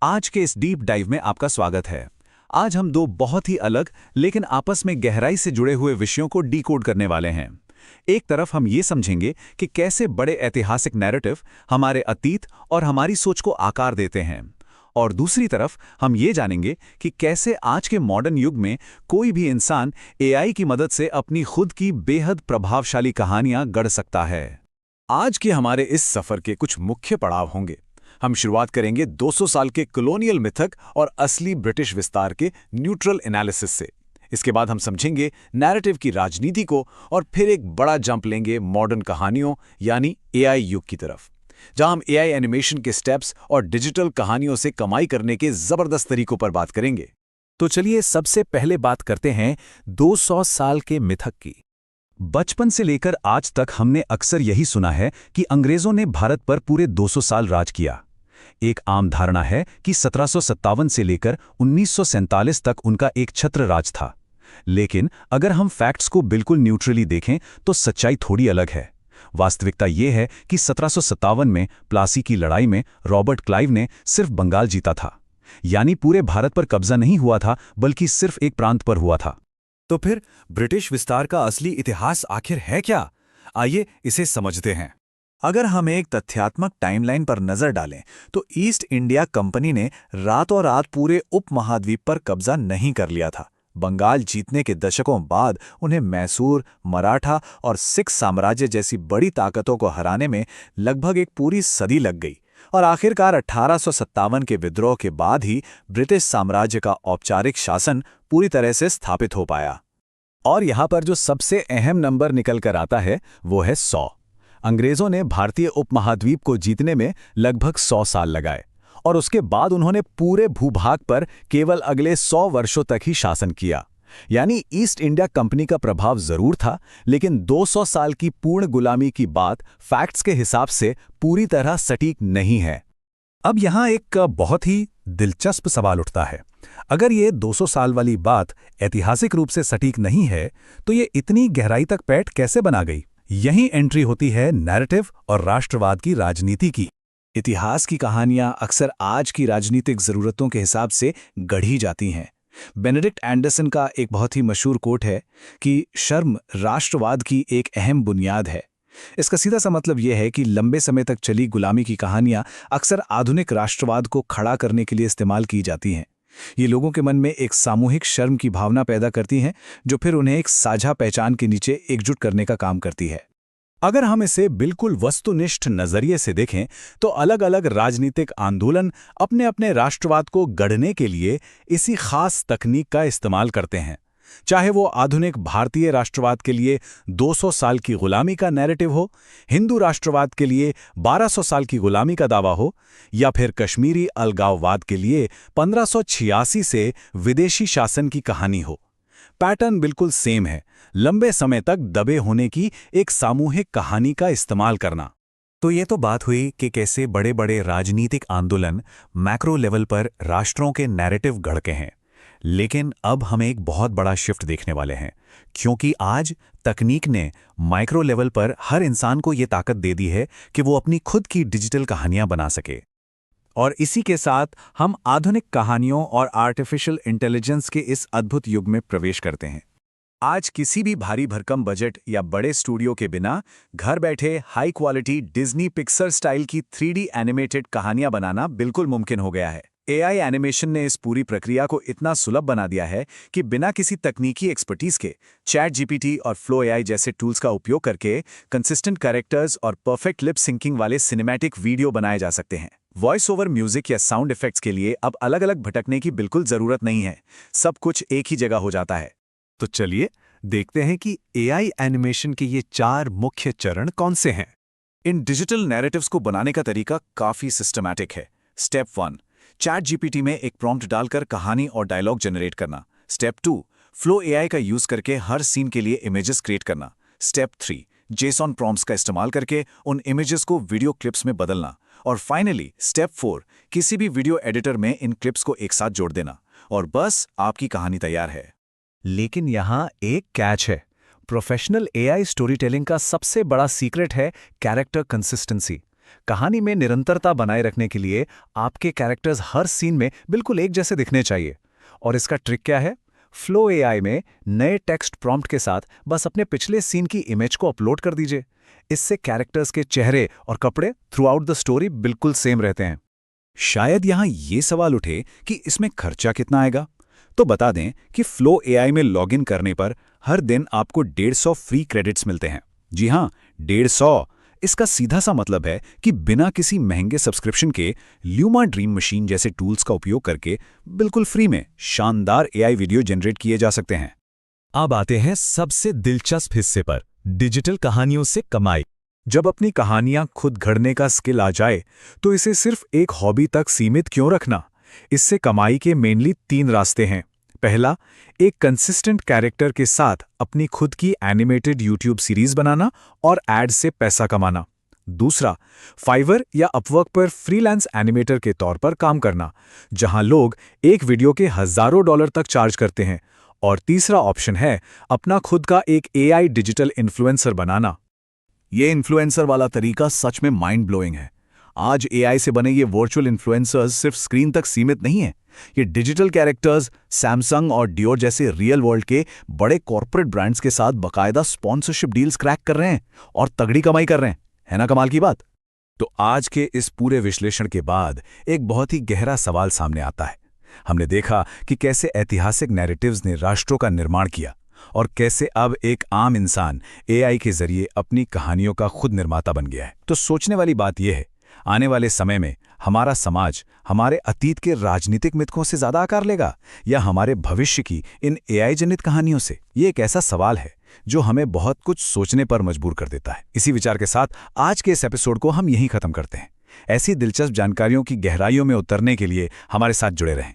आज के इस डीप डाइव में आपका स्वागत है। आज हम दो बहुत ही अलग लेकिन आपस में गहराई से जुड़े हुए विषयों को डीकोड करने वाले हैं। एक तरफ हम ये समझेंगे कि कैसे बड़े ऐतिहासिक नैरेटिव हमारे अतीत और हमारी सोच को आकार देते हैं, और दूसरी तरफ हम ये जानेंगे कि कैसे आज के मॉडर्न युग में कोई भी इंसान एआई की मदद से अपनी खुद की बेहद प्रभावशाली कहानियां गढ़ सकता है। आज के हमारे इस सफर के कुछ मुख्य पड़ाव होंगे। हम शुरुआत करेंगे 200 साल के कॉलोनियल मिथक और असली ब्रिटिश विस्तार के न्यूट्रल एनालिसिस से। इसके बाद हम समझेंगे नैरेटिव की राजनीति को, और फिर एक बड़ा जंप लेंगे मॉडर्न कहानियों यानी एआई युग की तरफ, जहां हम एआई एनिमेशन के स्टेप्स और डिजिटल कहानियों से कमाई करने के जबरदस्त तरीकों पर बात करेंगे। तो चलिए सबसे पहले बात करते हैं 200 साल के मिथक की। बचपन से लेकर आज तक हमने अक्सर यही सुना है कि अंग्रेजों ने भारत पर पूरे 200 साल राज किया। एक आम धारणा है कि 1757 से लेकर 1947 तक उनका एक छत्र राज था। लेकिन अगर हम फैक्ट्स को बिल्कुल न्यूट्रली देखें तो सच्चाई थोड़ी अलग है। वास्तविकता ये है कि 1757 में प्लासी की लड़ाई में रॉबर्ट क्लाइव ने सिर्फ बंगाल जीता था, यानी पूरे भारत पर कब्जा नहीं हुआ था, बल्कि सिर्फ एक प्रांत पर हुआ था। तो फिर ब्रिटिश विस्तार का असली इतिहास आखिर है क्या? आइए इसे समझते हैं। अगर हम एक तथ्यात्मक टाइमलाइन पर नजर डालें तो ईस्ट इंडिया कंपनी ने रातों रात पूरे उपमहाद्वीप पर कब्जा नहीं कर लिया था। बंगाल जीतने के दशकों बाद उन्हें मैसूर, मराठा और सिख साम्राज्य जैसी बड़ी ताकतों को हराने में लगभग एक पूरी सदी लग गई, और आखिरकार 1857 के विद्रोह के बाद ही ब्रिटिश साम्राज्य का औपचारिक शासन पूरी तरह से स्थापित हो पाया। और यहाँ पर जो सबसे अहम नंबर निकल कर आता है वो है 100। अंग्रेजों ने भारतीय उपमहाद्वीप को जीतने में लगभग 100 साल लगाए, और उसके बाद उन्होंने पूरे भूभाग पर केवल अगले 100 वर्षों तक ही शासन किया। यानी ईस्ट इंडिया कंपनी का प्रभाव जरूर था, लेकिन 200 साल की पूर्ण गुलामी की बात फैक्ट्स के हिसाब से पूरी तरह सटीक नहीं है। अब यहाँ एक बहुत ही दिलचस्प सवाल उठता है। अगर ये 200 साल वाली बात ऐतिहासिक रूप से सटीक नहीं है, तो ये इतनी गहराई तक पैठ कैसे बना गई? यही एंट्री होती है नैरेटिव और राष्ट्रवाद की राजनीति की। इतिहास की कहानियां अक्सर आज की राजनीतिक जरूरतों के हिसाब से गढ़ी जाती हैं। बेनेडिक्ट एंडरसन का एक बहुत ही मशहूर कोट है कि शर्म राष्ट्रवाद की एक अहम बुनियाद है। इसका सीधा सा मतलब यह है कि लंबे समय तक चली गुलामी की कहानियां अक्सर आधुनिक राष्ट्रवाद को खड़ा करने के लिए इस्तेमाल की जाती हैं। ये लोगों के मन में एक सामूहिक शर्म की भावना पैदा करती हैं, जो फिर उन्हें एक साझा पहचान के नीचे एकजुट करने का काम करती है। अगर हम इसे बिल्कुल वस्तुनिष्ठ नजरिए से देखें तो अलग अलग राजनीतिक आंदोलन अपने अपने राष्ट्रवाद को गढ़ने के लिए इसी खास तकनीक का इस्तेमाल करते हैं। चाहे वो आधुनिक भारतीय राष्ट्रवाद के लिए 200 साल की गुलामी का नैरेटिव हो, हिंदू राष्ट्रवाद के लिए 1200 साल की गुलामी का दावा हो, या फिर कश्मीरी अलगाववाद के लिए 1586 से विदेशी शासन की कहानी हो, पैटर्न बिल्कुल सेम है। लंबे समय तक दबे होने की एक सामूहिक कहानी का इस्तेमाल करना। तो ये तो बात हुई कि कैसे बड़े बड़े राजनीतिक आंदोलन मैक्रो लेवल पर राष्ट्रों के नैरेटिव गढ़ते हैं। लेकिन अब हम एक बहुत बड़ा शिफ्ट देखने वाले हैं, क्योंकि आज तकनीक ने माइक्रो लेवल पर हर इंसान को ये ताकत दे दी है कि वो अपनी खुद की डिजिटल कहानियां बना सके। और इसी के साथ हम आधुनिक कहानियों और आर्टिफिशियल इंटेलिजेंस के इस अद्भुत युग में प्रवेश करते हैं। आज किसी भी भारी भरकम बजट या बड़े स्टूडियो के बिना घर बैठे high quality Disney Pixar style की 3D एनिमेटेड कहानियां बनाना बिल्कुल मुमकिन हो गया है। एआई एनिमेशन ने इस पूरी प्रक्रिया को इतना सुलभ बना दिया है कि बिना किसी तकनीकी एक्सपर्टीज के चैट जीपीटी और फ्लो एआई जैसे टूल्स का उपयोग करके कंसिस्टेंट कैरेक्टर्स और परफेक्ट लिप सिंकिंग वाले सिनेमैटिक वीडियो बनाए जा सकते हैं। वॉइस ओवर म्यूजिक या साउंड इफेक्ट्स के लिए अब अलग अलग भटकने की बिल्कुल जरूरत नहीं है, सब कुछ एक ही जगह हो जाता है। तो चलिए देखते हैं कि एआई एनिमेशन के ये 4 मुख्य चरण कौन से हैं। इन डिजिटल नैरेटिव्स को बनाने का तरीका काफी सिस्टमैटिक है। स्टेप 1, चैट जीपीटी में एक प्रॉम्प्ट डालकर कहानी और डायलॉग जनरेट करना। स्टेप 2, फ्लो एआई का यूज करके हर सीन के लिए इमेजेस क्रिएट करना। स्टेप 3, जेसॉन प्रॉम्प्ट्स का इस्तेमाल करके उन इमेजेस को वीडियो क्लिप्स में बदलना। और फाइनली स्टेप 4, किसी भी वीडियो एडिटर में इन क्लिप्स को एक साथ जोड़ देना, और बस आपकी कहानी तैयार है। लेकिन यहाँ एक कैच है। प्रोफेशनल एआई स्टोरी टेलिंग का सबसे बड़ा सीक्रेट है कैरेक्टर कंसिस्टेंसी। कहानी में निरंतरता बनाए रखने के लिए आपके कैरेक्टर्स हर सीन में बिल्कुल एक जैसे दिखने चाहिए। और इसका ट्रिक क्या है? फ्लो एआई में नए टेक्स्ट प्रॉम्प्ट के साथ बस अपने पिछले सीन की इमेज को अपलोड कर दीजिए। इससे कैरेक्टर्स के चेहरे और कपड़े थ्रू आउट द स्टोरी बिल्कुल सेम रहते हैं। शायद यहाँ ये सवाल उठे कि इसमें खर्चा कितना आएगा। तो बता दें कि फ्लो एआई में लॉगिन करने पर हर दिन आपको 150 फ्री क्रेडिट्स मिलते हैं। जी हाँ, 150। इसका सीधा सा मतलब है कि बिना किसी महंगे सब्सक्रिप्शन के ल्यूमा ड्रीम मशीन जैसे टूल्स का उपयोग करके बिल्कुल फ्री में शानदार एआई वीडियो जनरेट किए जा सकते हैं। अब आते हैं सबसे दिलचस्प हिस्से पर, डिजिटल कहानियों से कमाई। जब अपनी कहानियां खुद गढ़ने का स्किल आ जाए तो इसे सिर्फ एक हॉबी तक सीमित क्यों रखना? इससे कमाई के मेनली 3 रास्ते हैं। पहला, एक कंसिस्टेंट कैरेक्टर के साथ अपनी खुद की एनिमेटेड यूट्यूब सीरीज बनाना और एड्स से पैसा कमाना। दूसरा, फाइवर या अपवर्क पर फ्रीलांस एनिमेटर के तौर पर काम करना, जहां लोग एक वीडियो के हजारों डॉलर तक चार्ज करते हैं। और तीसरा ऑप्शन है अपना खुद का एक एआई डिजिटल इन्फ्लुएंसर बनाना। ये इन्फ्लुएंसर वाला तरीका सच में माइंड ब्लोइंग है। आज एआई से बने ये वर्चुअल इन्फ्लुएंसर्स सिर्फ स्क्रीन तक सीमित नहीं है। ये डिजिटल कैरेक्टर्स सैमसंग और डियोर जैसे रियल वर्ल्ड के बड़े कॉर्पोरेट ब्रांड्स के साथ बकायदा स्पॉन्सरशिप डील्स क्रैक कर रहे हैं और तगड़ी कमाई कर रहे हैं। है ना कमाल की बात? तो आज के इस पूरे विश्लेषण के बाद एक बहुत ही गहरा सवाल सामने आता है। हमने देखा कि कैसे ऐतिहासिक नैरेटिव्स ने राष्ट्रों का निर्माण किया और कैसे अब एक आम इंसान एआई के जरिए अपनी कहानियों का खुद निर्माता बन गया है। तो सोचने वाली बात यह है, आने वाले समय में हमारा समाज हमारे अतीत के राजनीतिक मिथकों से ज्यादा आकार लेगा या हमारे भविष्य की इन एआई जनित कहानियों से? ये एक ऐसा सवाल है जो हमें बहुत कुछ सोचने पर मजबूर कर देता है। इसी विचार के साथ आज के इस एपिसोड को हम यहीं खत्म करते हैं। ऐसी दिलचस्प जानकारियों की गहराइयों में उतरने के लिए हमारे साथ जुड़े रहें।